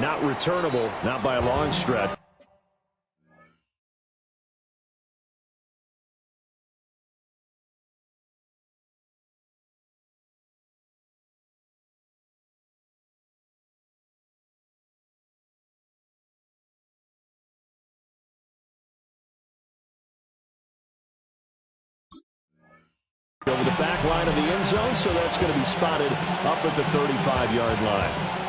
not returnable, not by a long stretch. Over the back line of the end zone, so that's going to be spotted up at the 35-yard line.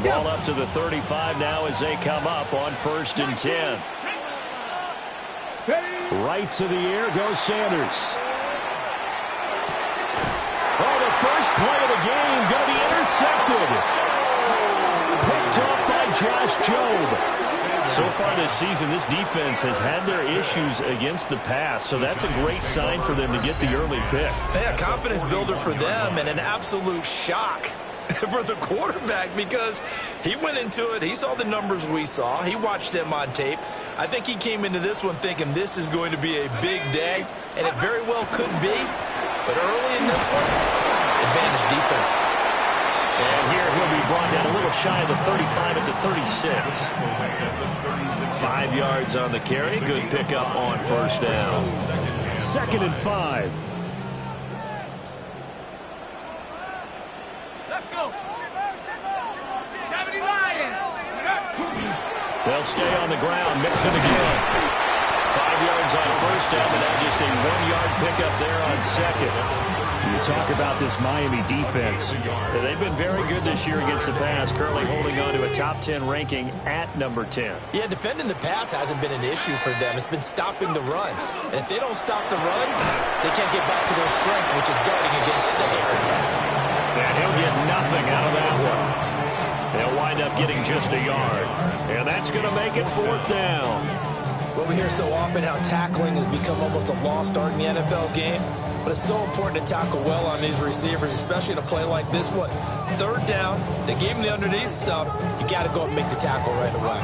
Ball up to the 35 now as they come up on 1st and 10. Right to the air goes Sanders. Oh, the first play of the game going to be intercepted. Picked up by Josh Jobe. So far this season, this defense has had their issues against the pass, so that's a great sign for them to get the early pick. Yeah, confidence builder for them and an absolute shock for the quarterback because he went into it. He saw the numbers we saw. He watched them on tape. I think he came into this one thinking this is going to be a big day, and it very well could be. But early in this one, advantage defense. And here he'll be brought down a little shy of the 35 at the 36. 5 yards on the carry. Good pickup on 1st down. 2nd and 5. They'll stay on the ground, mix it again. 5 yards on 1st down, and now just a 1-yard pickup there on 2nd. You talk about this Miami defense. They've been very good this year against the pass, currently holding on to a top 10 ranking at number 10. Yeah, defending the pass hasn't been an issue for them. It's been stopping the run. And if they don't stop the run, they can't get back to their strength, which is guarding against the air attack. And he'll get nothing out of that one. They'll wind up getting just a yard. And that's going to make it 4th down. Well, we hear so often how tackling has become almost a lost art in the NFL game. But it's so important to tackle well on these receivers, especially in a play like this one. 3rd down, they gave him the underneath stuff. You got to go and make the tackle right away.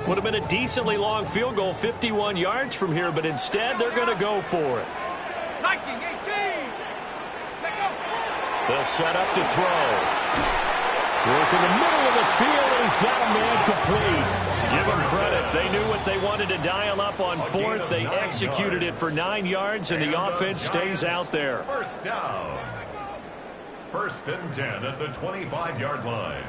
Would have been a decently long field goal, 51 yards from here, but instead they're going to go for it. They'll set up to throw. Work in the middle of the field, and he's got a man complete. Give them credit. They knew what they wanted to dial up on 4th. They executed it for 9 yards, and the offense stays out there. 1st down. 1st and 10 at the 25-yard line.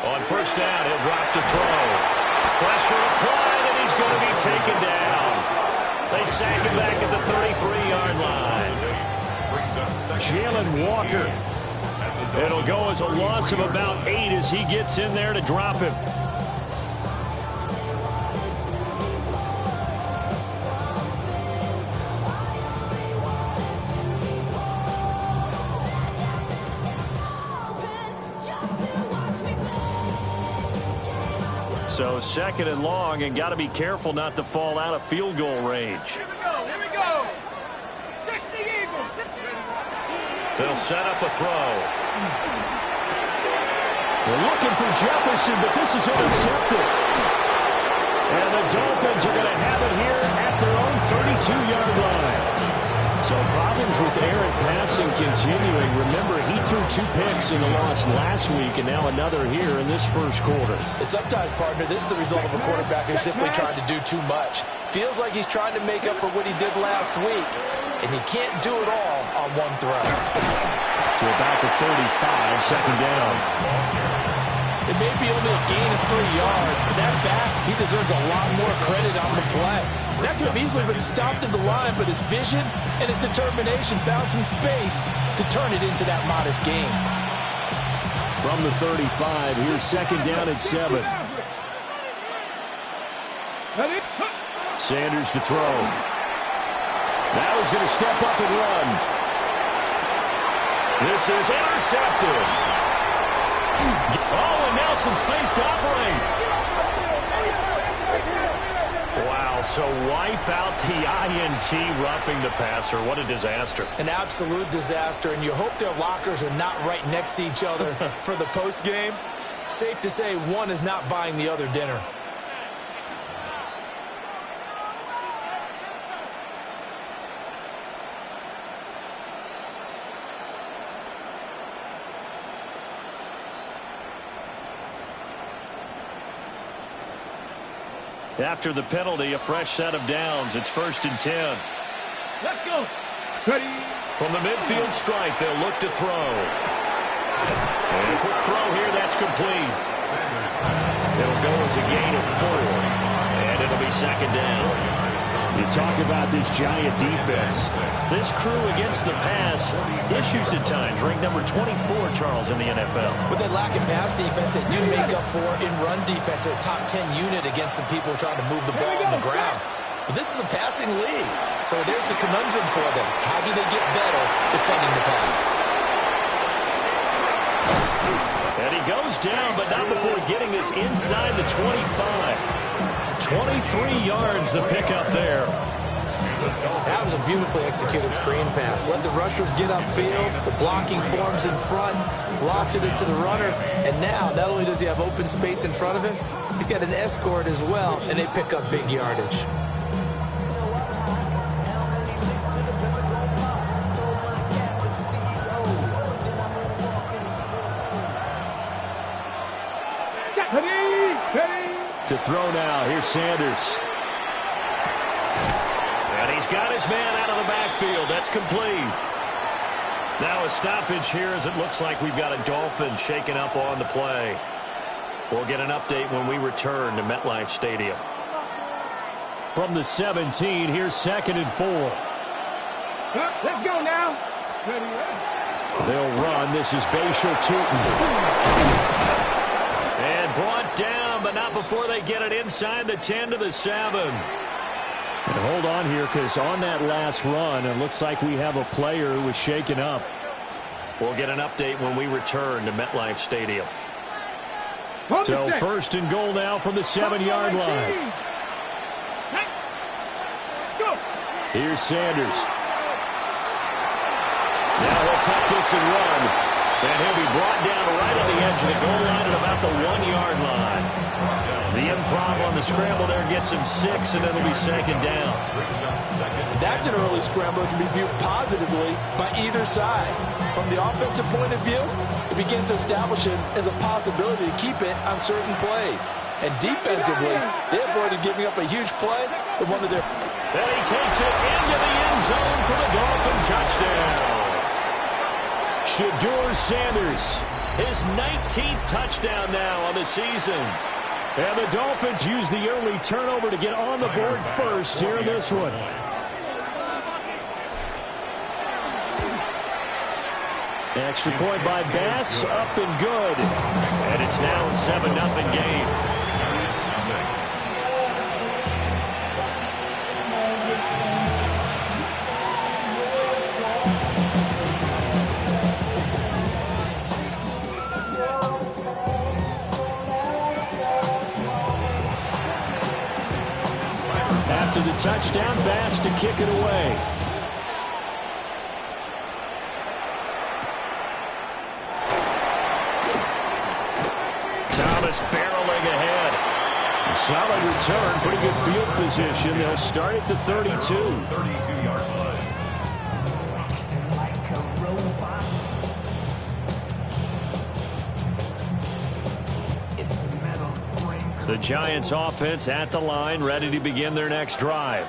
On 1st down, he'll drop to throw. Pressure applied, and he's going to be taken down. They sack him back at the 33-yard line. Jalen Walker. It'll go as a loss of about 8 as he gets in there to drop him. So 2nd and long, and got to be careful not to fall out of field goal range. Here we go. 60 Eagles. They'll set up a throw. They're looking for Jefferson, but this is intercepted. And the Dolphins are going to have it here at their own 32-yard line. So problems with errant passing continuing. Remember, he threw 2 picks in the loss last week, and now another here in this 1st quarter. And sometimes, partner, this is the result of a quarterback who's simply trying to do too much. Feels like he's trying to make up for what he did last week, and he can't do it all on one throw. To about the 35, 2nd down. It may be only a gain of 3 yards, but that back, he deserves a lot more credit on the play. That could have easily been stopped in the line, but his vision and his determination found some space to turn it into that modest gain. from the 35. Here's second down and 7. Sanders to throw. Now he's going to step up and run. This is intercepted. Oh, and now some space to operate. Wow, so wipe out the INT roughing the passer. What a disaster. An absolute disaster, and you hope their lockers are not right next to each other for the postgame. Safe to say one is not buying the other dinner. After the penalty, a fresh set of downs. It's 1st and 10. Let's go. Ready. From the midfield strike, they'll look to throw. And a quick throw here, that's complete. It'll go as a gain of 4. And it'll be second down. You talk about this Giant defense. This crew against the pass, issues at times. Ranked number 24, Charles, in the NFL. With that lack of pass defense, they do make up for in run defense. They're a top 10 unit against some people trying to move the ball on the ground. But this is a passing league. So there's the conundrum for them. How do they get better defending the pass? And he goes down, but not before getting this inside the 25. 23 yards the pickup there. That was a beautifully executed screen pass. Let the rushers get upfield. The blocking forms in front. Lofted it to the runner. And now, not only does he have open space in front of him, he's got an escort as well, and they pick up big yardage. To throw now, here's Sanders. And he's got his man out of the backfield. That's complete. Now a stoppage here as it looks like we've got a Dolphins shaken up on the play. We'll get an update when we return to MetLife Stadium. From the 17, here's 2nd and 4. Let's go now. They'll run. This is Bashal Tutin. And brought down, but not before they get it inside the 10 to the 7. And hold on here, because on that last run, it looks like we have a player who was shaken up. We'll get an update when we return to MetLife Stadium. So 1st and goal now from the 7-yard line. Let's go. Here's Sanders. Now he'll tuck this and run. And he'll be brought down right on the edge of the goal line at about the 1-yard line. The improv on the scramble there gets him 6, and it'll be 2nd down. That's an early scramble that can be viewed positively by either side. From the offensive point of view, it begins to establish it as a possibility to keep it on certain plays. And defensively, they avoided giving up a huge play with one of their... And he takes it into the end zone for the Dolphin touchdown. Shedeur Sanders, his 19th touchdown now on the season. And the Dolphins use the early turnover to get on the board first here in this one. Extra point by Bass, up and good. And it's now a 7-0 game. After the touchdown, Bass to kick it away. Thomas barreling ahead. A solid return, pretty good field position. They'll start at the 32. 32-yard line. The Giants offense at the line, ready to begin their next drive.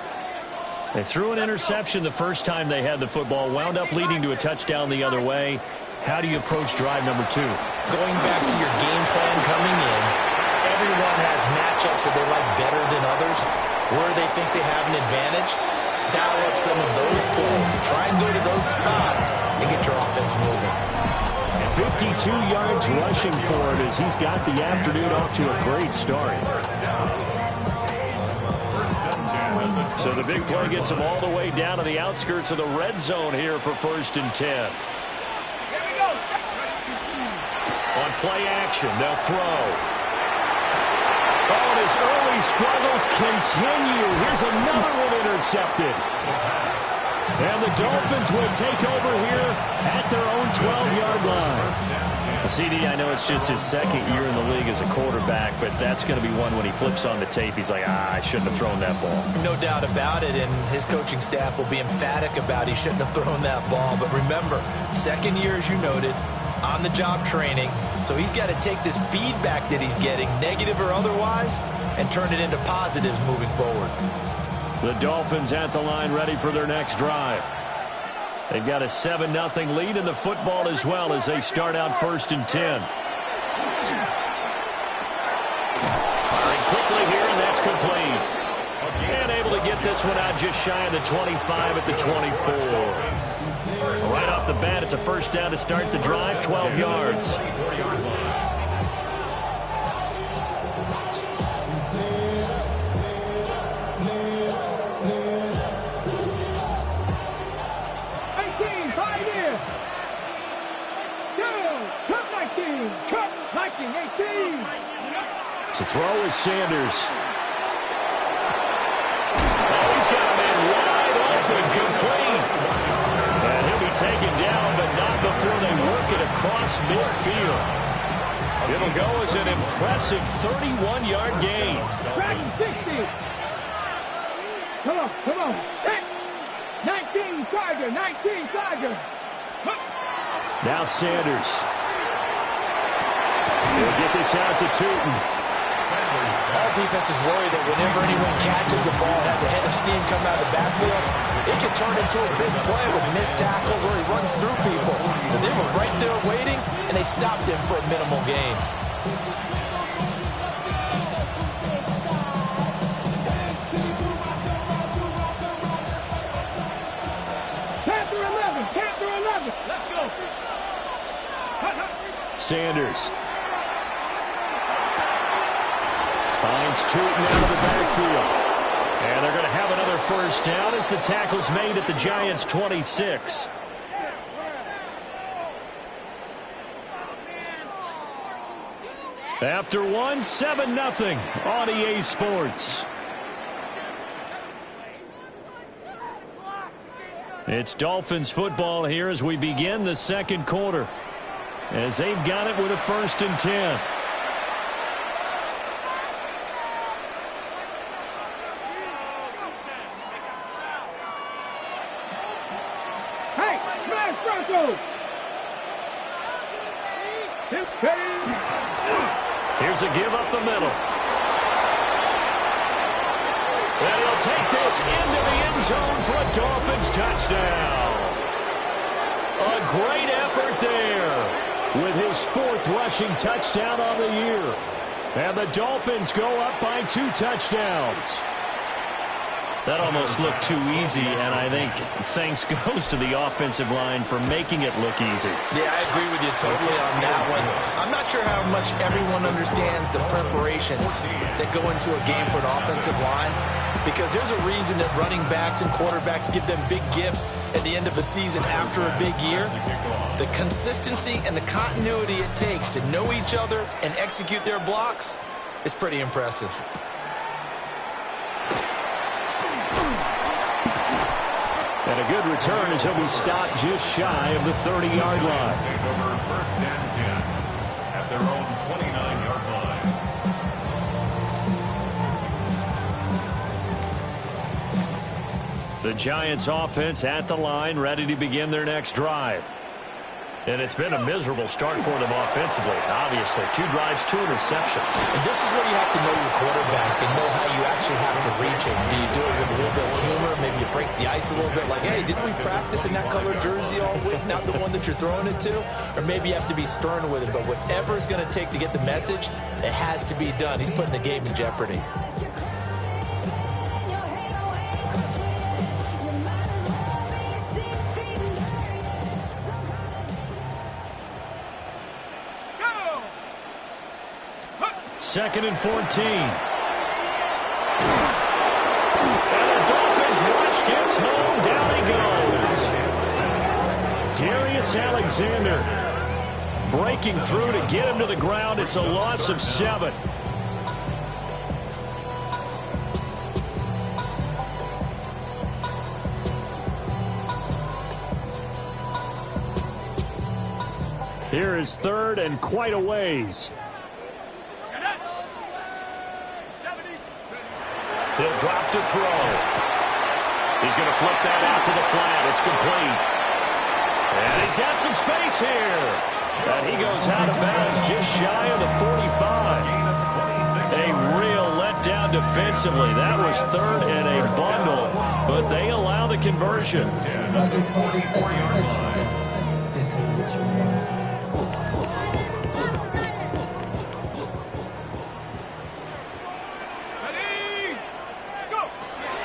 They threw an interception the first time they had the football, wound up leading to a touchdown the other way. How do you approach drive number 2? Going back to your game plan coming in, everyone has matchups that they like better than others. Where they think they have an advantage, dial up some of those plays. Try and go to those spots and get your offense moving. 52 yards rushing for it as he's got the afternoon off to a great start. So the big play gets him all the way down to the outskirts of the red zone here for 1st and 10. On play action, they'll throw. Oh, and his early struggles continue. Here's another one intercepted. And the Dolphins will take over here at their own 12-yard line. CD, I know it's just his second year in the league as a quarterback, but that's going to be one when he flips on the tape. He's like, I shouldn't have thrown that ball. No doubt about it, and his coaching staff will be emphatic about he shouldn't have thrown that ball. But remember, second year, as you noted, on-the-job training. So he's got to take this feedback that he's getting, negative or otherwise, and turn it into positives moving forward. The Dolphins at the line ready for their next drive. They've got a 7-0 lead in the football as well as they start out 1st and 10. Firing quickly here, and that's complete. And able to get this one out just shy of the 25 at the 24. Right off the bat, it's a 1st down to start the drive, 12 yards. To throw is Sanders. Oh, he's got a man wide open, complete. And he'll be taken down, but not before they work it across midfield. It'll go as an impressive 31-yard gain. 60. Come on. 19 Tiger. Now Sanders. He'll get this out to Tootin. All defenses worry that whenever anyone catches the ball, has a head of steam come out of the backfield, it can turn into a big play with missed tackles or he runs through people. But they were right there waiting, and they stopped him for a minimal gain. Panther 11. Let's go. Sanders. Finds Tootin out of the backfield. And they're going to have another 1st down as the tackle's made at the Giants' 26. After one, 7-0 on EA Sports. It's Dolphins football here as we begin the second quarter. As they've got it with a 1st and 10. Here's a give up the middle. And he'll take this into the end zone for a Dolphins touchdown. A great effort there with his 4th rushing touchdown on the year. And the Dolphins go up by 2 touchdowns. That almost looked too easy, and I think thanks goes to the offensive line for making it look easy. Yeah, I agree with you totally on that one. I'm not sure how much everyone understands the preparations that go into a game for an offensive line, because there's a reason that running backs and quarterbacks give them big gifts at the end of the season after a big year. The consistency and the continuity it takes to know each other and execute their blocks is pretty impressive. And a good return as he'll be stopped just shy of the 30-yard line. Take over 1st and 10 at their own 29-yard line. The Giants offense at the line, ready to begin their next drive. And it's been a miserable start for them offensively, obviously. 2 drives, 2 interceptions. And this is where you have to know your quarterback and know how you actually have to reach him. Do you do it with a little bit of humor? Maybe you break the ice a little bit, like, hey, didn't we practice in that color jersey all week, not the one that you're throwing it to? Or maybe you have to be stern with it. But whatever it's going to take to get the message, it has to be done. He's putting the game in jeopardy. 2nd and 14. And the Dolphins rush gets home. Down he goes. Darius Alexander breaking through to get him to the ground. It's a loss of 7. Here is 3rd and quite a ways. He'll drop to throw. He's going to flip that out to the flat. It's complete. And he's got some space here. And he goes out of bounds just shy of the 45. A real letdown defensively. That was 3rd and a bundle, but they allow the conversion.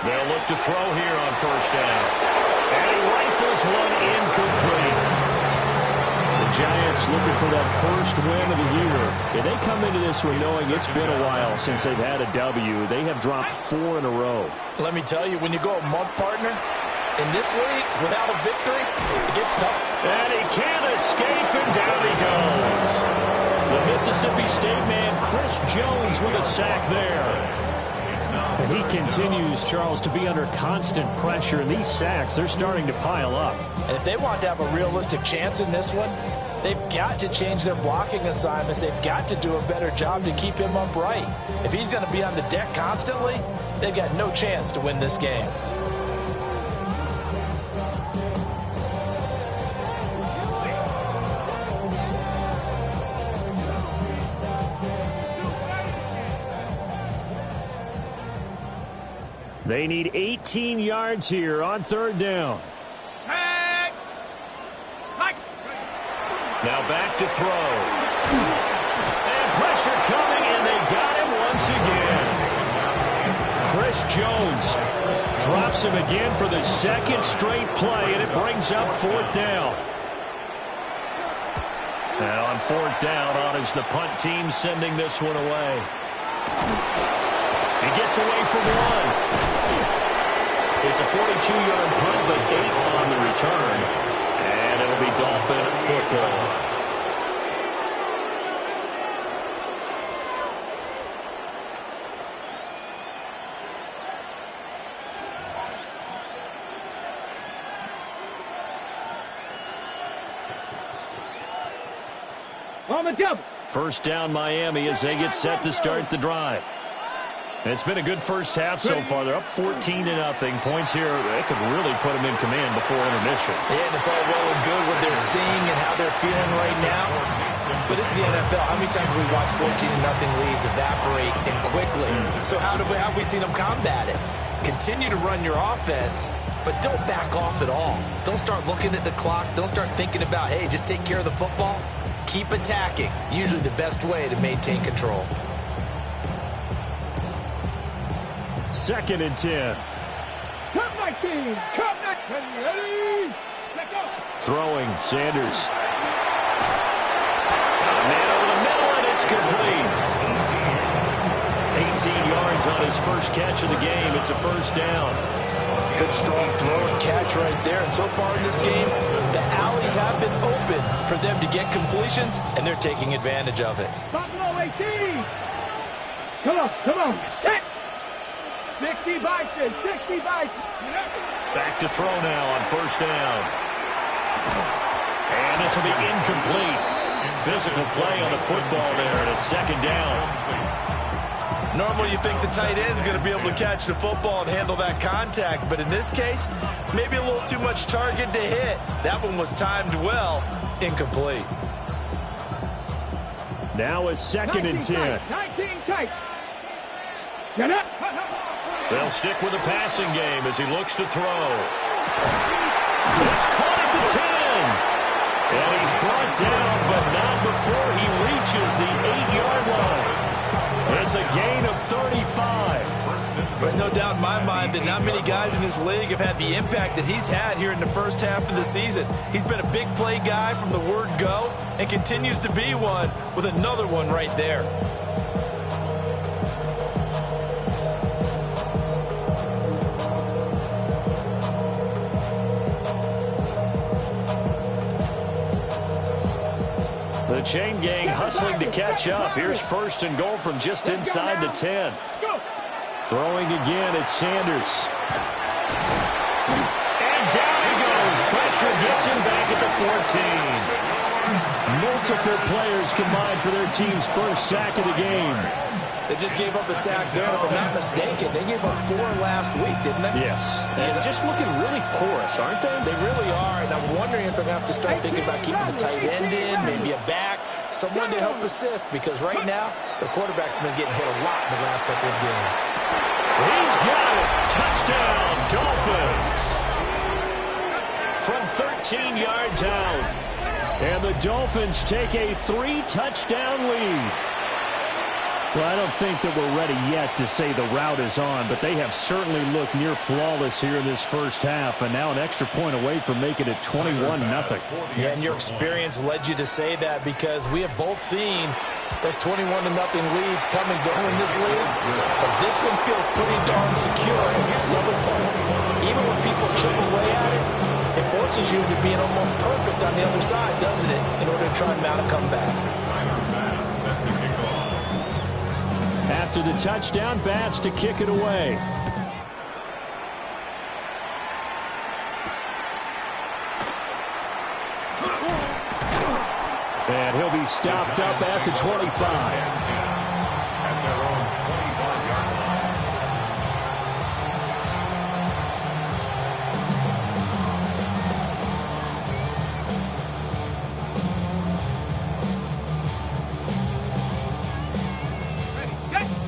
They'll look to throw here on 1st down. And he rifles one incomplete. The Giants looking for that first win of the year. And they come into this one knowing it's been a while since they've had a W. They have dropped 4 in a row. Let me tell you, when you go a month, partner, in this league, without a victory, it gets tough. And he can't escape, and down he goes. The Mississippi State man, Chris Jones, with a sack there. And he continues, Charles, to be under constant pressure. And these sacks, they're starting to pile up. And if they want to have a realistic chance in this one, they've got to change their blocking assignments. They've got to do a better job to keep him upright. If he's going to be on the deck constantly, they've got no chance to win this game. They need 18 yards here on 3rd down. Now back to throw. And pressure coming, and they got him once again. Chris Jones drops him again for the 2nd straight play, and it brings up 4th down. And on 4th down, on is the punt team sending this one away. He gets away from 1. It's a 42-yard punt, but 8 on the return. And it'll be Dolphin football. On the double. 1st down Miami as they get set to start the drive. It's been a good first half so far. They're up 14-0. Points here, they could really put them in command before intermission. Yeah, and it's all well and good what they're seeing and how they're feeling right now. But this is the NFL. How many times have we watched 14-0 leads evaporate and quickly? So how have we seen them combat it? Continue to run your offense, but don't back off at all. Don't start looking at the clock. Don't start thinking about, hey, just take care of the football. Keep attacking. Usually the best way to maintain control. 2nd and 10. Come 19. Come 19. Ready? Let go. Throwing, Sanders. Man over the middle, and it's complete. 18 yards on his first catch of the game. It's a 1st down. Good strong throw and catch right there. And so far in this game, the alleys have been open for them to get completions, and they're taking advantage of it. Buffalo 18. Come on. Hit. 60 Bison. Back to throw now on 1st down. And this will be incomplete. Physical play on the football there, and it's 2nd down. Normally you think the tight end's going to be able to catch the football and handle that contact, but in this case, maybe a little too much target to hit. That one was timed well, incomplete. Now it's 2nd and 10. 19 tight. Get up. They'll stick with the passing game as he looks to throw. It's caught at the 10. And he's brought down, but not before he reaches the 8-yard line. It's a gain of 35. There's no doubt in my mind that not many guys in this league have had the impact that he's had here in the first half of the season. He's been a big play guy from the word go and continues to be one with another one right there. The chain gang hustling to catch up. Here's first and goal from just inside the 10. Throwing again, it's Sanders. And down he goes. Pressure gets him back at the 14. Multiple players combined for their team's first sack of the game. They just gave up a sack there. If I'm not mistaken, they gave up 4 last week, didn't they? Yes. And just looking really porous, aren't they? They really are. And I'm wondering if they're going to have to start thinking about keeping the tight end in, maybe a back, someone to help assist. Because right now, their quarterback's been getting hit a lot in the last couple of games. He's got it. Touchdown, Dolphins. From 13 yards out. And the Dolphins take a 3-touchdown lead. Well, I don't think that we're ready yet to say the route is on, but they have certainly looked near flawless here in this first half, and now an extra point away from making it 21-0. Yeah, and your experience led you to say that because we have both seen those 21-0 leads come and go in this league, but this one feels pretty darn secure. And here's the other part. Even when people chip away at it, it forces you into being almost perfect on the other side, doesn't it, in order to try and mount a comeback. After the touchdown, Bass to kick it away. And he'll be stopped up at the 25.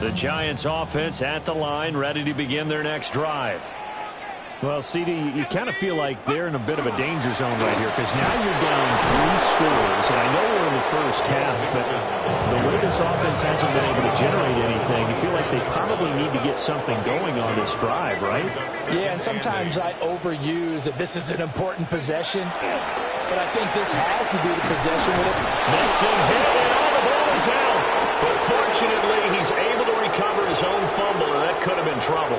The Giants offense at the line, ready to begin their next drive. Well, CD, you kind of feel like they're in a bit of a danger zone right here because now you're down 3 scores, and I know we're in the first half, but the way this offense hasn't been able to generate anything, you feel like they probably need to get something going on this drive, right? Yeah, and sometimes I overuse that this is an important possession, but I think this has to be the possession with it. Mixon hit, and all the ball is out. But fortunately, he's able to recover his own fumble, and that could have been trouble.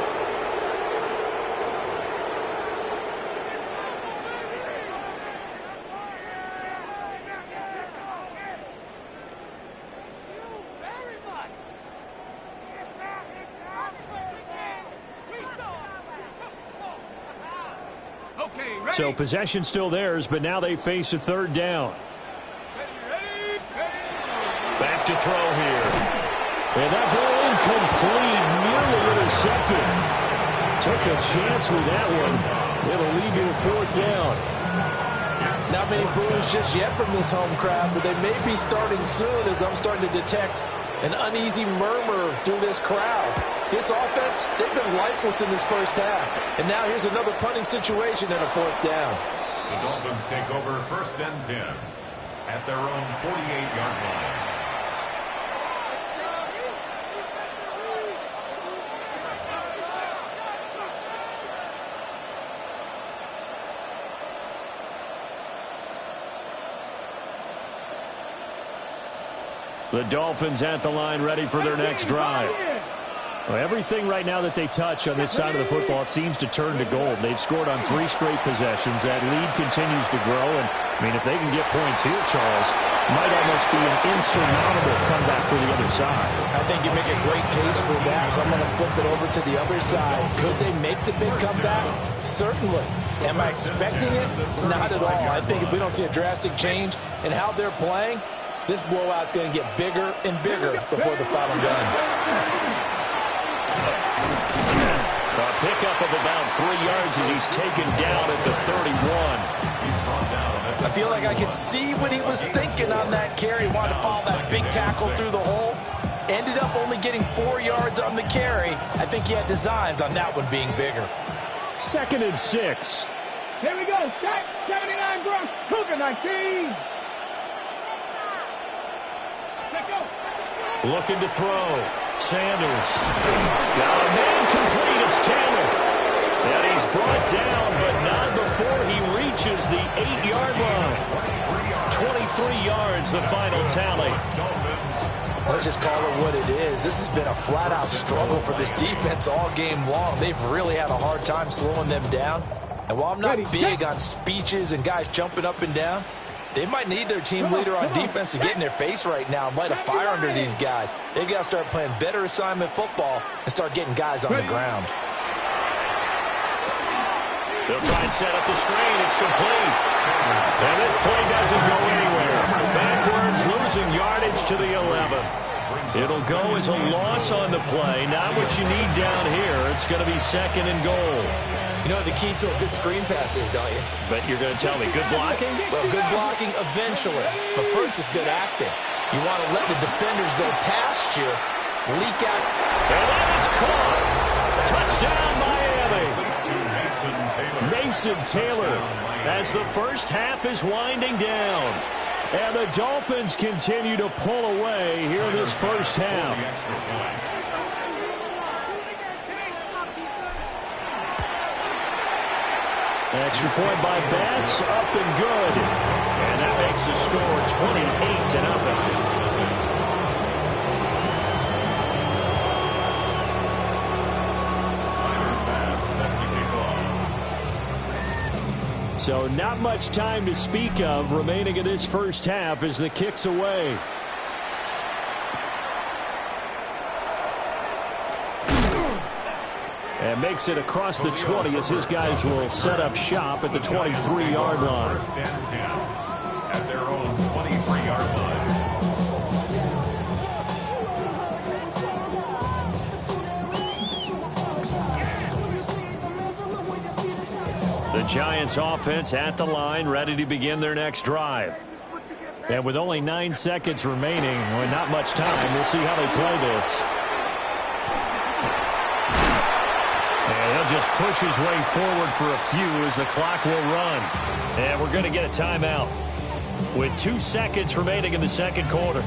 So possession still theirs, but now they face a third down. Back to throw here. And that ball incomplete, nearly intercepted. Took a chance with that one. It'll lead to a 4th down. Not many boos just yet from this home crowd, but they may be starting soon as I'm starting to detect an uneasy murmur through this crowd. This offense, they've been lifeless in this first half. And now here's another punting situation and a 4th down. The Dolphins take over 1st and 10 at their own 48-yard line. The Dolphins at the line, ready for their next drive. Well, everything right now that they touch on this side of the football, it seems to turn to gold. They've scored on 3 straight possessions. That lead continues to grow. And, I mean, if they can get points here, Charles, might almost be an insurmountable comeback for the other side. I think you make a great case for that. So I'm going to flip it over to the other side. Could they make the big comeback? Certainly. Am I expecting it? Not at all. I think if we don't see a drastic change in how they're playing, this blowout's going to get bigger and bigger before the final gun. A pickup of about 3 yards as he's taken down at the 31. I feel like I could see what he was thinking on that carry. He wanted to follow that big tackle through the hole. Ended up only getting 4 yards on the carry. I think he had designs on that one being bigger. 2nd and 6. Here we go. Shot 79 Gronk. Cougar 19. Looking to throw. Sanders. Got a man complete. It's Taylor. And he's brought down, but not before he reaches the 8-yard line. 23 yards, the final tally. Let's just call it what it is. This has been a flat-out struggle for this defense all game long. They've really had a hard time slowing them down. And while I'm not big on speeches and guys jumping up and down, They might need their team leader on defense to get in their face right now and light a fire under these guys. They've got to start playing better assignment football and start getting guys on the ground. They'll try and set up the screen. It's complete. And this play doesn't go anywhere. Backwards, losing yardage to the 11. It'll go as a loss on the play. Not what you need down here. It's going to be 2nd and goal. You know what the key to a good screen pass is, don't you? But you're going to tell me, good blocking? Well, good blocking eventually. But first is good acting. You want to let the defenders go past you, leak out. And that is caught. Touchdown, Miami. Mason Taylor as the first half is winding down. And the Dolphins continue to pull away here in this first half. Extra point by Bass, up and good. And that makes the score 28-0. So not much time to speak of remaining in this first half as the kick's away. And makes it across the 20 as his guys will set up shop at the 23-yard line. First and 10 at their own 23-yard line. The Giants offense at the line, ready to begin their next drive. And with only 9 seconds remaining, and not much time, we'll see how they play this. And he'll just push his way forward for a few as the clock will run. And we're going to get a timeout with 2 seconds remaining in the second quarter.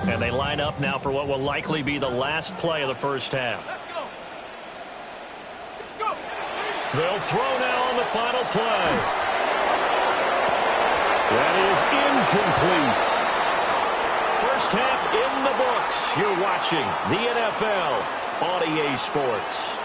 And they line up now for what will likely be the last play of the first half. They'll throw now on the final play. That is incomplete. First half in the books. You're watching the NFL on EA Sports.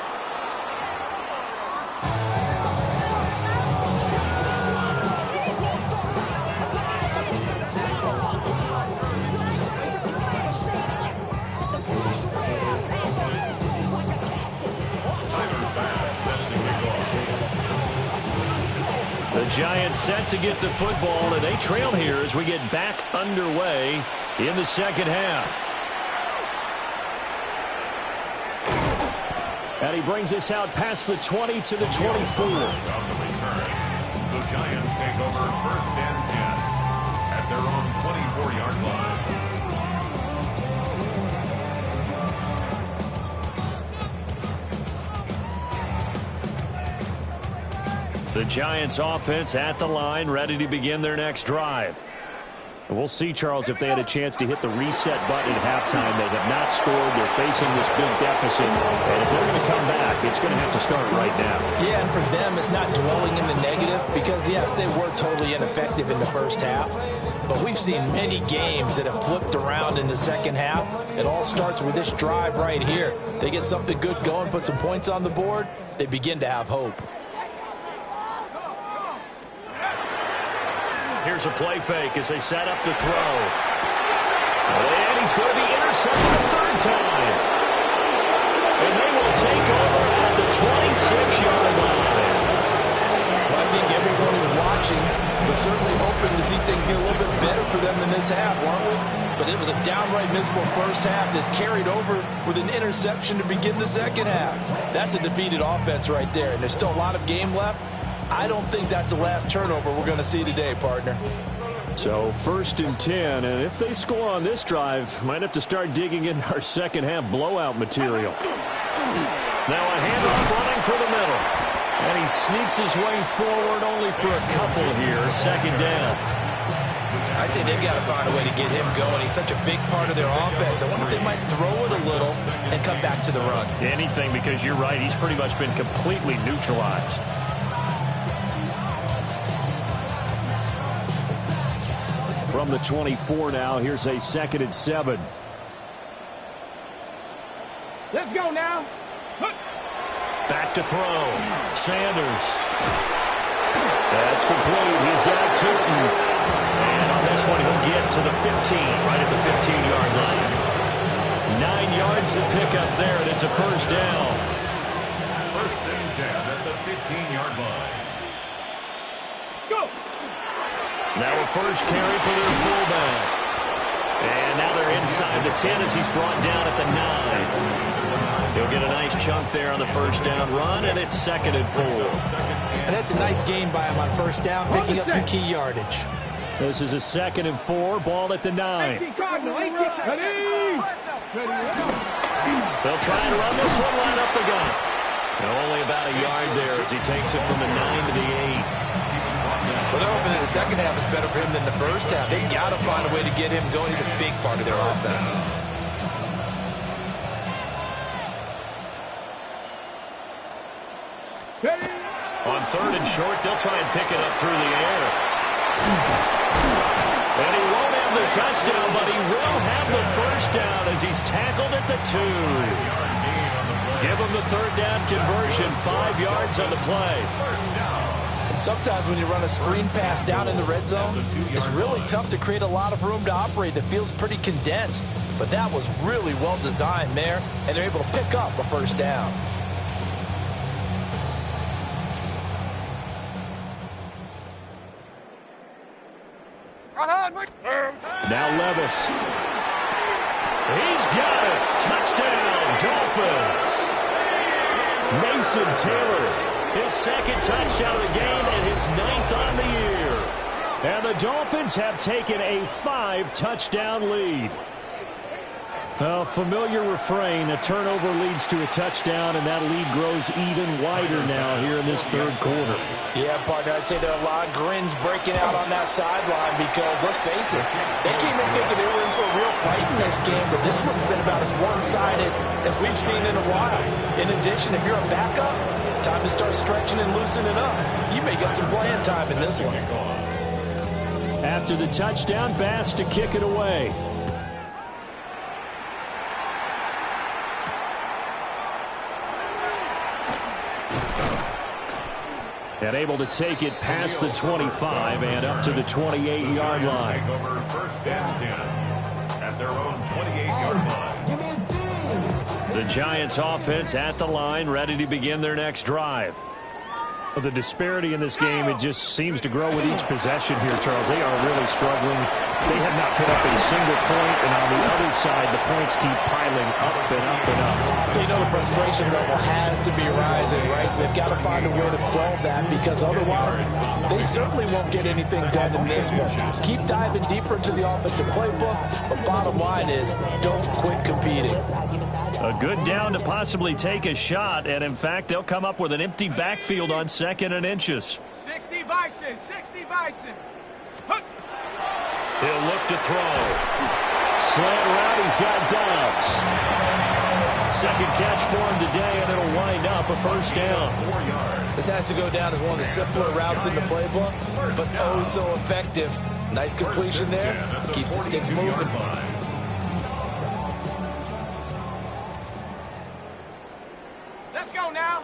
The Giants set to get the football, and they trail here as we get back underway in the second half. And he brings us out past the 20 to the 24. On the return, the Giants take over first and 10 at their own 24-yard line. The Giants offense at the line, ready to begin their next drive. And we'll see, Charles, if they had a chance to hit the reset button at halftime. They have not scored. They're facing this big deficit. And if they're going to come back, it's going to have to start right now. Yeah, and for them, it's not dwelling in the negative because, yes, they were totally ineffective in the first half. But we've seen many games that have flipped around in the second half. It all starts with this drive right here. They get something good going, put some points on the board, they begin to have hope. Here's a play fake as they set up to throw. And he's going to be intercepted a third time. And they will take over at the 26-yard line. Well, I think everyone who's watching was certainly hoping to see things get a little bit better for them in this half, weren't we? But it was a downright miserable first half. This carried over with an interception to begin the second half. That's a defeated offense right there, and there's still a lot of game left. I don't think that's the last turnover we're going to see today, partner. So 1st and 10, and if they score on this drive, might have to start digging in our second half blowout material. Now a handoff running for the middle. And he sneaks his way forward only for a couple here. Second down. I'd say they've got to find a way to get him going. He's such a big part of their offense. I wonder if they might throw it a little and come back to the run. Anything, because you're right. He's pretty much been completely neutralized. From the 24 now, here's a 2nd and 7. Let's go now. Back to throw. Sanders. That's complete. He's got Tootin. And on this one, he'll get to the 15, right at the 15-yard line. 9 yards to pick up there, and it's a first down. First and 10 at the 15-yard line. Go. Now a first carry for their fullback. And now they're inside the 10 as he's brought down at the 9. He'll get a nice chunk there on the first down run, and it's 2nd and 4. And that's a nice gain by him on first down, picking up some key yardage. This is a 2nd and 4, ball at the 9. Ready. They'll try and run this one right up the gut. And only about a yard there as he takes it from the 9 to the 8. Well, they're hoping that the second half is better for him than the first half. They've got to find a way to get him going. He's a big part of their offense. On 3rd and short, they'll try and pick it up through the air. And he won't have the touchdown, but he will have the first down as he's tackled at the 2. Give him the 3rd down conversion, 5 yards on the play. Sometimes when you run a screen pass down in the red zone, it's really tough to create a lot of room to operate. The field's pretty condensed, but that was really well designed there, and they're able to pick up a first down. Now Levis. He's got it. Touchdown, Dolphins. Mason Taylor, his 2nd touchdown of the game and his 9th on the year. And the Dolphins have taken a 5-touchdown lead. A familiar refrain, a turnover leads to a touchdown, and that lead grows even wider now here in this 3rd quarter. Yeah, partner, I'd say there are a lot of grins breaking out on that sideline because, let's face it, they came in thinking they were in for a real fight in this game, but this one's been about as one-sided as we've seen in a while. In addition, if you're a backup, time to start stretching and loosening up. You may get some playing time in this one. After the touchdown, Bass to kick it away. And able to take it past the 25 and up to the 28-yard line. Take over 1st and 10 at their own 28-yard line. The Giants offense at the line, ready to begin their next drive. The disparity in this game, it just seems to grow with each possession here, Charles. They are really struggling. They have not put up a single point, and on the other side, the points keep piling up and up and up. So you know the frustration level has to be rising, right? So they've got to find a way to quell that because otherwise they certainly won't get anything done in this one. Keep diving deeper into the offensive playbook, but bottom line is don't quit competing. A good down to possibly take a shot, and in fact, they'll come up with an empty backfield on 2nd and inches. 60 Bison, 60 Bison. He'll look to throw. Slant route, he's got Dobbs. 2nd catch for him today, and it'll wind up a first down. This has to go down as one of the simpler routes in the playbook, but oh so effective. Nice completion there. Keeps the sticks moving. Let's go now.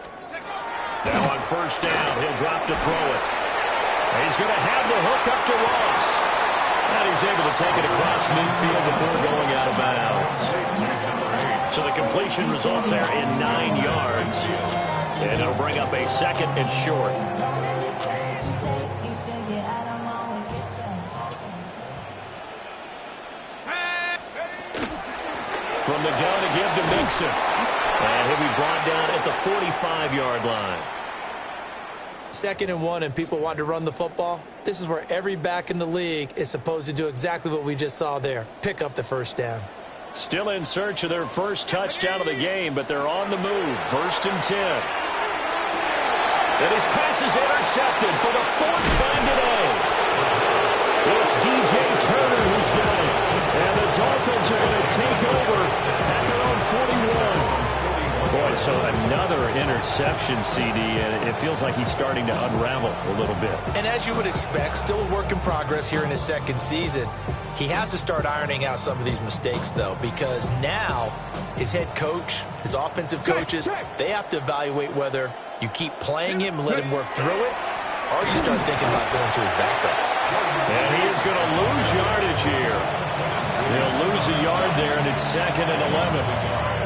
Now on first down, he'll drop to throw it. He's going to have the hook up to Ross. And he's able to take it across midfield before going out of bounds. So the completion results there in 9 yards. And it'll bring up a 2nd and short. From the gun to give to Mixon. And he'll be brought down at the 45-yard line. 2nd and 1 and people want to run the football. This is where every back in the league is supposed to do exactly what we just saw there. Pick up the first down. Still in search of their first touchdown of the game, but they're on the move. 1st and 10. And his pass is intercepted for the 4th time today. It's DJ Turner who's got it. And the Dolphins are going to take over at their own 41. Boy, so another interception, CD, and it feels like he's starting to unravel a little bit. And as you would expect, still a work in progress here in his second season. He has to start ironing out some of these mistakes, though, because now his head coach, his offensive coaches, they have to evaluate whether you keep playing him and let him work through it, or you start thinking about going to his backup. And he is going to lose yardage here. He'll lose a yard there, and it's 2nd and 11.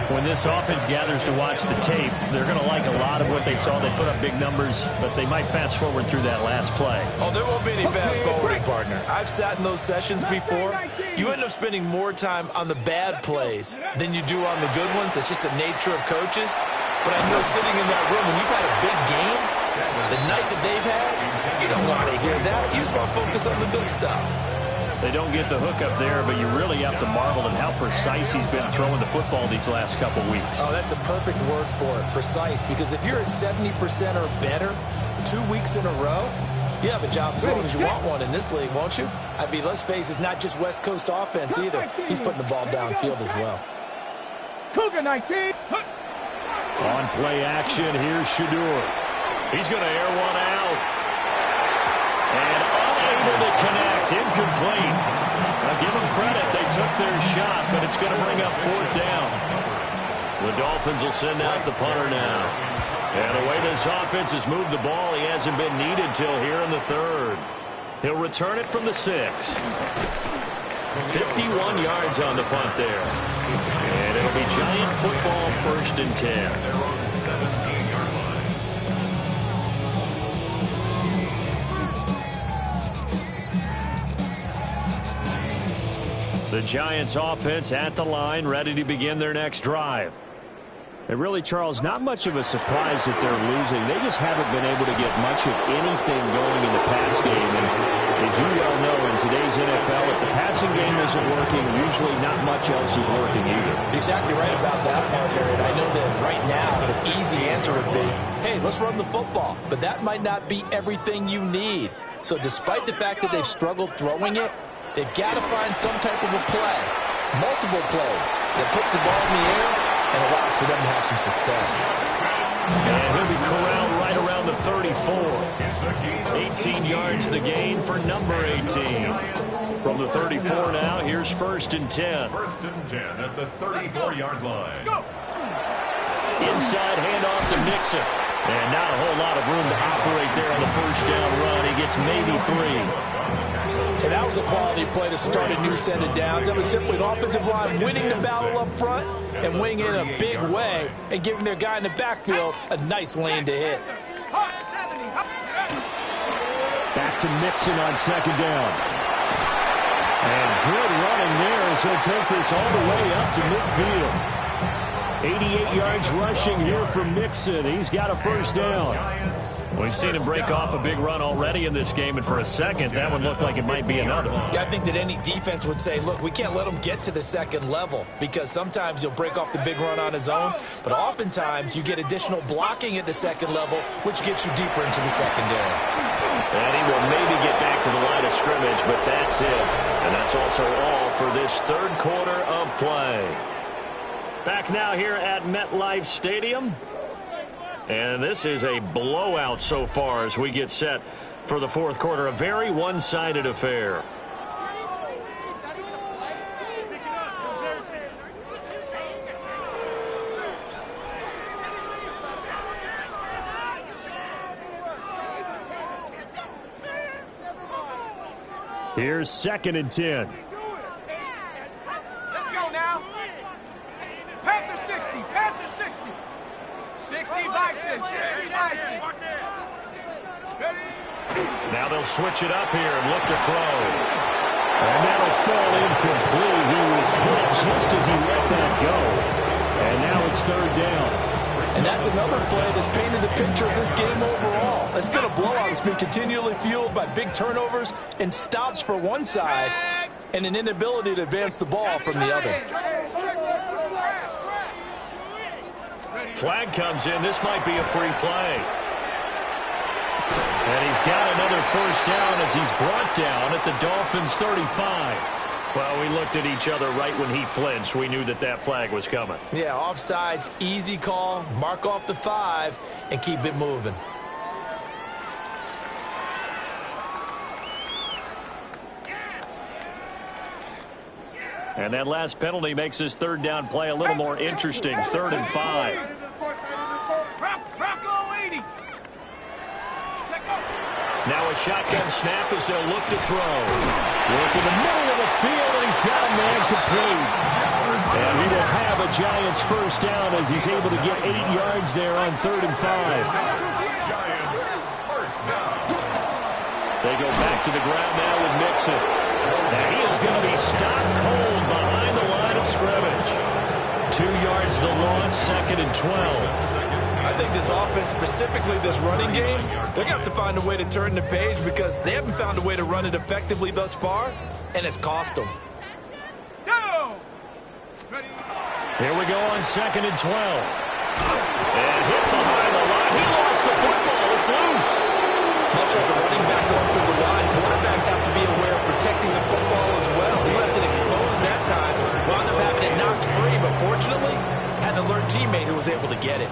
When this offense gathers to watch the tape, they're going to like a lot of what they saw. They put up big numbers, but they might fast forward through that last play. Oh, there won't be any fast forwarding, partner. I've sat in those sessions before. You end up spending more time on the bad plays than you do on the good ones. It's just the nature of coaches. But I know sitting in that room, when you've had a big game, the night that they've had, you don't want to hear that. You just want to focus on the good stuff. They don't get the hook up there, but you really have to marvel at how precise he's been throwing the football these last couple weeks. Oh, that's the perfect word for it, precise. Because if you're at 70% or better 2 weeks in a row, you have a job as long as you want one in this league, won't you? I mean, let's face it, it's not just West Coast offense either. He's putting the ball downfield as well. Cougar 19. On play action, here's Shedeur. He's going to air one out. And unable to connect. Incomplete. Now give them credit. They took their shot, but it's going to bring up 4th down. The Dolphins will send out the punter now. And the way this offense has moved the ball, he hasn't been needed till here in the 3rd. He'll return it from the 6. 51 yards on the punt there. And it'll be Giant football, 1st and 10. They're on the 17-yard line. The Giants offense at the line, ready to begin their next drive. And really, Charles, not much of a surprise that they're losing. They just haven't been able to get much of anything going in the pass game. And as you well know, in today's NFL, if the passing game isn't working, usually not much else is working either. Exactly right about that, partner. And I know that right now the easy answer would be, hey, let's run the football. But that might not be everything you need. So despite the fact that they've struggled throwing it, they've got to find some type of a play, multiple plays, that puts the ball in the air and allows for them to have some success. And he'll be corralled right around the 34. 18 yards the gain for number 18. From the 34 now, here's 1st and 10. 1st and 10 at the 34-yard line. Inside handoff to Mixon. And not a whole lot of room to operate there on the 1st down run. He gets maybe 3. And that was a quality play to start a new set of downs. That was simply an offensive line winning the battle up front and winning in a big way and giving their guy in the backfield a nice lane to hit. Back to Mixon on 2nd down. And good running there as he'll take this all the way up to midfield. 88 yards rushing here from Mixon. He's got a 1st down. We've seen him break off a big run already in this game, and for a second, that one looked like it might be another. Yeah, I think that any defense would say, look, we can't let him get to the 2nd level because sometimes he'll break off the big run on his own, but oftentimes you get additional blocking at the 2nd level, which gets you deeper into the secondary. And he will maybe get back to the line of scrimmage, but that's it. And that's also all for this 3rd quarter of play. Back now here at MetLife Stadium. And this is a blowout so far as we get set for the 4th quarter. A very one-sided affair. Here's 2nd and 10. Let's go now. Panther 60. Panther 60. 60 by 6. 60 by 6. Ready? Now they'll switch it up here and look to throw. And that'll fall incomplete. He was hit just as he let that go. And now it's 3rd down. And that's another play that's painted the picture of this game overall. It's been a blowout. It's been continually fueled by big turnovers and stops for one side and an inability to advance the ball from the other. Flag comes in. This might be a free play. And he's he's got another first down as he's brought down at the Dolphins' 35. Well, we looked at each other right when he flinched. We knew that that flag was coming. Yeah, offsides, easy call. Mark off the 5 and keep it moving. And that last penalty makes his third down play a little more interesting. 3rd and 5. Now a shotgun snap as they'll look to throw. Look in the middle of the field, and he's got a man complete. And he will have a Giants first down as he's able to get 8 yards there on 3rd and 5. Giants first down. They go back to the ground now with Mixon. Now he is going to be stopped cold behind the line of scrimmage. 2 yards the loss, 2nd and 12. I think this offense, specifically this running game, they're going to have to find a way to turn the page because they haven't found a way to run it effectively thus far, and it's cost them. Here we go on 2nd and 12. And hit behind the line. He lost the football. It's loose. Much like a running back going through the line, quarterbacks have to be aware of protecting the football as well. He left it exposed that time, wound up having it knocked free, but fortunately, had an alert teammate who was able to get it.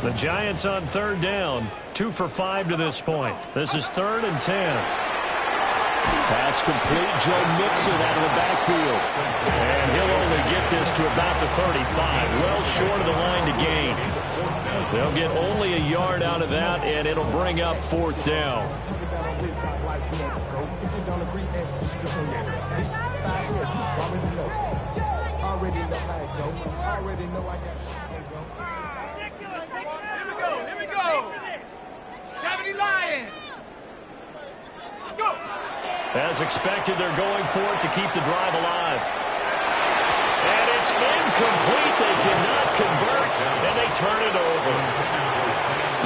The Giants on 3rd down, 2 for 5 to this point. This is 3rd and 10. Pass complete, Joe Mixon out of the backfield. And he'll only get this to about the 35, well short of the line to gain. They'll get only a yard out of that, and it'll bring up 4th down. Here we go. 70 Lions. Go. As expected, they're going for it to keep the drive alive. And it's incomplete. They cannot convert, and they turn it over.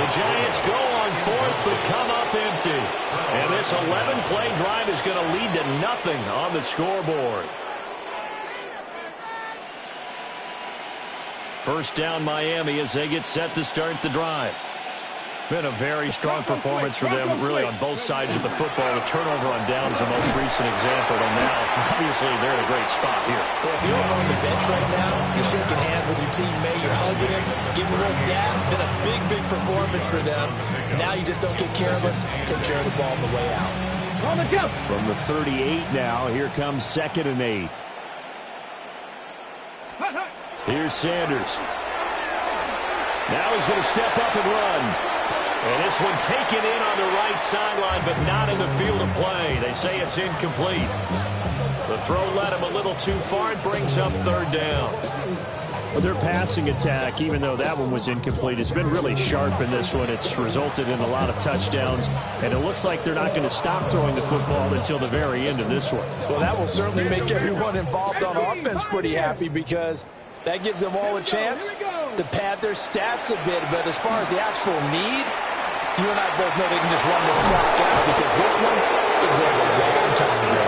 The Giants go on 4th, but come up empty. And this 11-play drive is going to lead to nothing on the scoreboard. First down Miami as they get set to start the drive. Been a very strong performance for them, really, on both sides of the football. The turnover on downs, the most recent example. And now, obviously, they're in a great spot here. Yeah, if you're on the bench right now, you're shaking hands with your teammate, you're hugging him, giving a little dab. Been a big, big performance for them. Now you just don't get care of us. Take care of the ball on the way out. From the 38 now, here comes 2nd and 8. Here's Sanders. Now he's going to step up and run. And this one taken in on the right sideline, but not in the field of play. They say it's incomplete. The throw led him a little too far. It brings up 3rd down. Well, their passing attack, even though that one was incomplete, has been really sharp in this one. It's resulted in a lot of touchdowns, and it looks like they're not going to stop throwing the football until the very end of this one. Well, that will certainly make everyone involved on offense pretty happy because that gives them all a chance to pad their stats a bit. But as far as the actual need, you and I both know they can just run this clock out because this one is over a long time ago.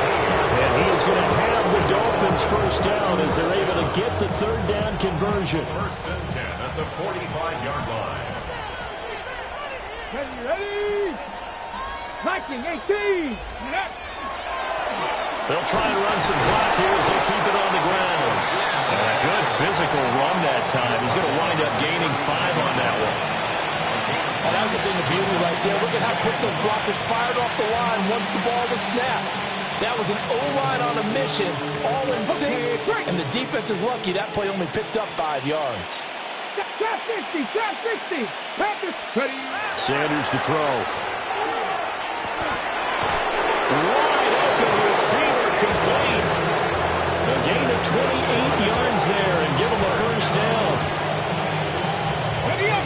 And he is going to have the Dolphins first down as they're able to get the 3rd down conversion. 1st and 10 at the 45-yard line. Ready? Knocking 18. They'll try and run some clock here as they keep it on the ground. And a good physical run that time. He's going to wind up gaining 5 on that one. And that was a thing of beauty right there. Look at how quick those blockers fired off the line once the ball was snapped. That was an O-line on a mission, all in sync, and the defense is lucky that play only picked up 5 yards. Trap 60, trap 60. Panthers ready. Sanders to throw. Wide open receiver complete. A gain of 28 yards there and give him the first down. Ready up.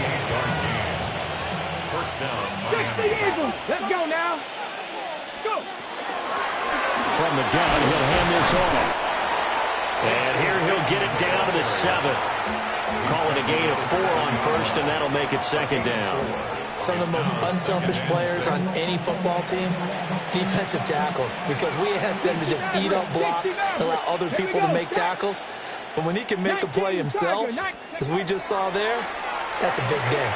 First down, 60 Miami. Eagles. Let's go now. Let's go. From the gun, he'll hand this off. And here he'll get it down to the 7. Call it a gain of 4 on first, and that'll make it 2nd down. Some of the most unselfish players on any football team, defensive tackles, because we ask them to just eat up blocks and allow other people to make tackles. But when he can make a play himself, as we just saw there, that's a big day.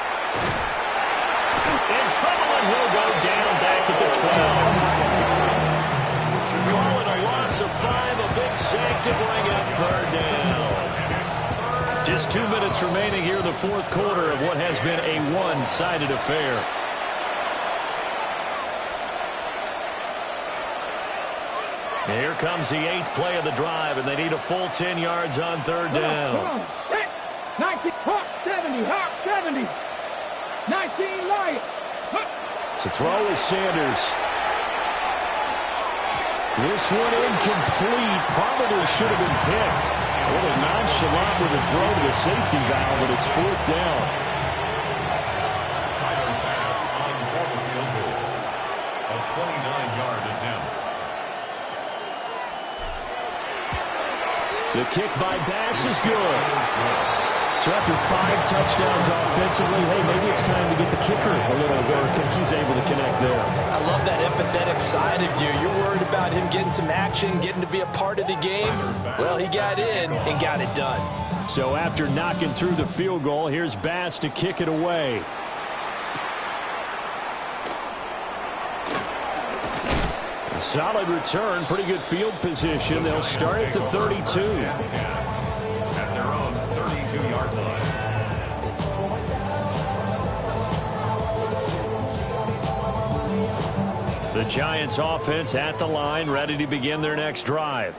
In trouble, and he'll go down back to bring up third down. Just 2 minutes remaining here in the fourth quarter of what has been a one-sided affair. Here comes the 8th play of the drive, and they need a full 10 yards on third down. Come on. 19, Hawk 70, Hawk 70. 19 Lions. To throw is Sanders. This one incomplete. Probably should have been picked. A little nonchalant with a throw to the safety valve, but it's fourth down. Tyler Bass on for the field goal. A 29-yard attempt. The kick by Bass is good. So after 5 touchdowns offensively, hey, maybe it's time to get the kicker a little work, and he's able to connect there. I love that empathetic side of you. You're worried about him getting some action, getting to be a part of the game. Well, he got in and got it done. So after knocking through the field goal, here's Bass to kick it away. A solid return, pretty good field position. They'll start at the 32. At their own 32-yard line. The Giants offense at the line, ready to begin their next drive.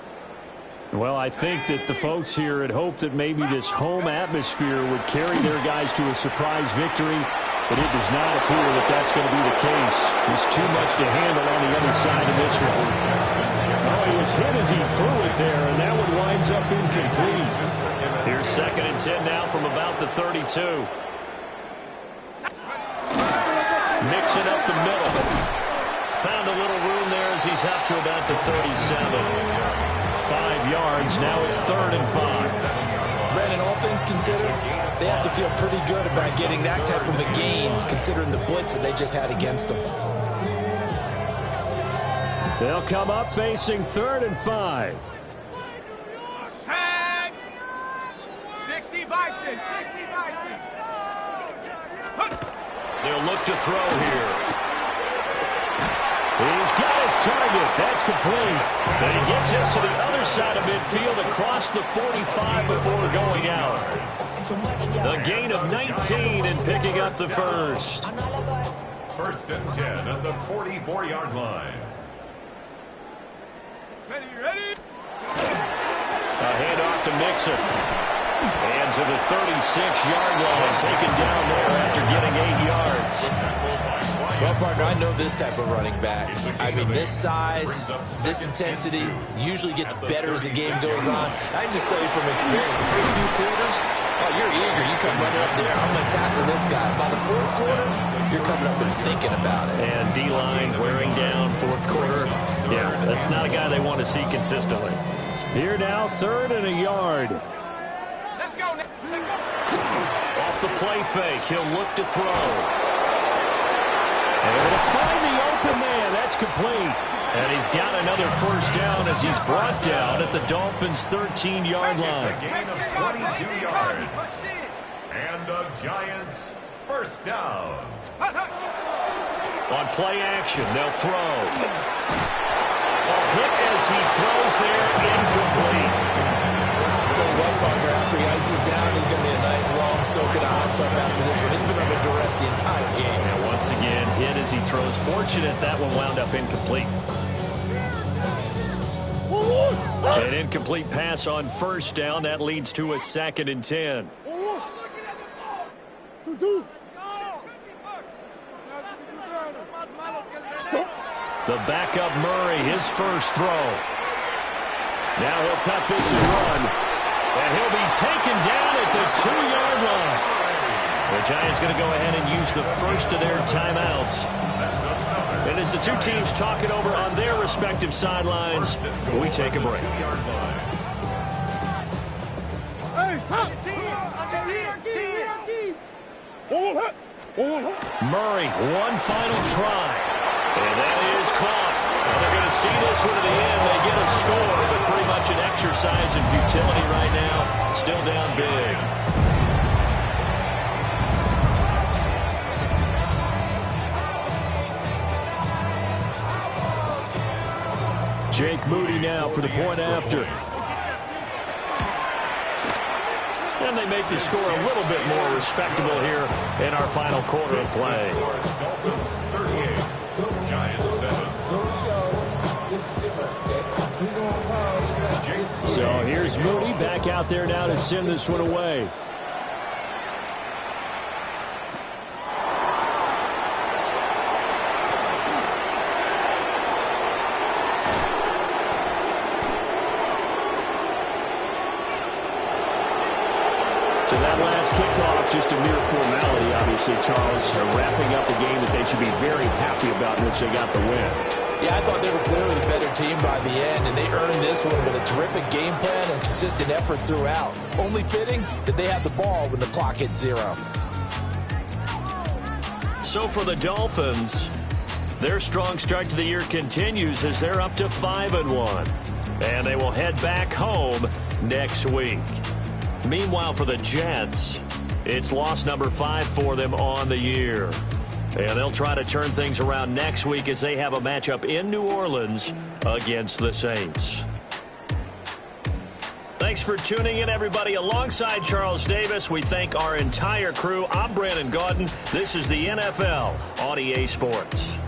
Well, I think that the folks here had hoped that maybe this home atmosphere would carry their guys to a surprise victory, but it does not appear that that's going to be the case. There's too much to handle on the other side of this one. Oh, he was hit as he threw it there, and that one winds up incomplete. Here's 2nd and 10 now from about the 32. Mixing up the middle. Found a little room there as he's up to about the 37. 5 yards. Now it's 3rd and 5. Brandon, all things considered, they have to feel pretty good about getting that type of a gain, considering the blitz that they just had against them. They'll come up facing 3rd and 5. Tag. 60 Bison, 60 Bison. They'll look to throw here. He's got his target. That's complete. And he gets this to the other side of midfield across the 45 before going out. A gain of 19 and picking up the first. 1st and 10 at the 44-yard line. Ready? A handoff to Mixon. And to the 36-yard line, taken down there after getting 8 yards. Well, partner, I know this type of running back. I mean, this size, this intensity usually gets better as the game goes on. I can just tell you from experience, the first few quarters, oh, you're eager. You come running up there, I'm going to tackle this guy. By the 4th quarter, you're coming up and thinking about it. And D-line wearing down 4th quarter. Yeah, that's not a guy they want to see consistently. Here now, 3rd and a yard. Let's go. Off the play fake, he'll look to throw. And they're going to find the open man. That's complete. And he's got another first down as he's brought down at the Dolphins' 13-yard line. It's a gain of 22 yards. And the Giants first down. On play action, they'll throw. A hit as he throws there, incomplete. Tell you what, partner, after he ices down, he's going to be a nice long soak in a hot tub after this one. He's been under duress the entire game. And once again, hit as he throws. Fortunate that one wound up incomplete. An incomplete pass on first down. That leads to a 2nd and 10. The backup Murray, his first throw. Now he'll tuck this and run. And he'll be taken down at the 2-yard line. The Giants going to go ahead and use the first of their timeouts. And as the two teams talk it over on their respective sidelines, we take a break. Murray, one final try. And that is caught. And they're going to see this one to the end. They get a score, but pretty much an exercise in futility right now. Still down big. Jake Moody now for the point after. And they make the score a little bit more respectable here in our final quarter of play. Dolphins 38, Giants 7. So here's Mooney back out there now to send this one away. So that last kickoff, just a mere formality, obviously, Charles, wrapping up a game that they should be very happy about in which they got the win. Yeah, I thought they were clearly the better team by the end, and they earned this one with a terrific game plan and consistent effort throughout. Only fitting that they had the ball when the clock hit 0. So for the Dolphins, their strong start to the year continues as they're up to 5-1. And they will head back home next week. Meanwhile, for the Jets, it's loss number 5 for them on the year. And they'll try to turn things around next week as they have a matchup in New Orleans against the Saints. Thanks for tuning in, everybody. Alongside Charles Davis, we thank our entire crew. I'm Brandon Gaudin. This is the NFL on EA Sports.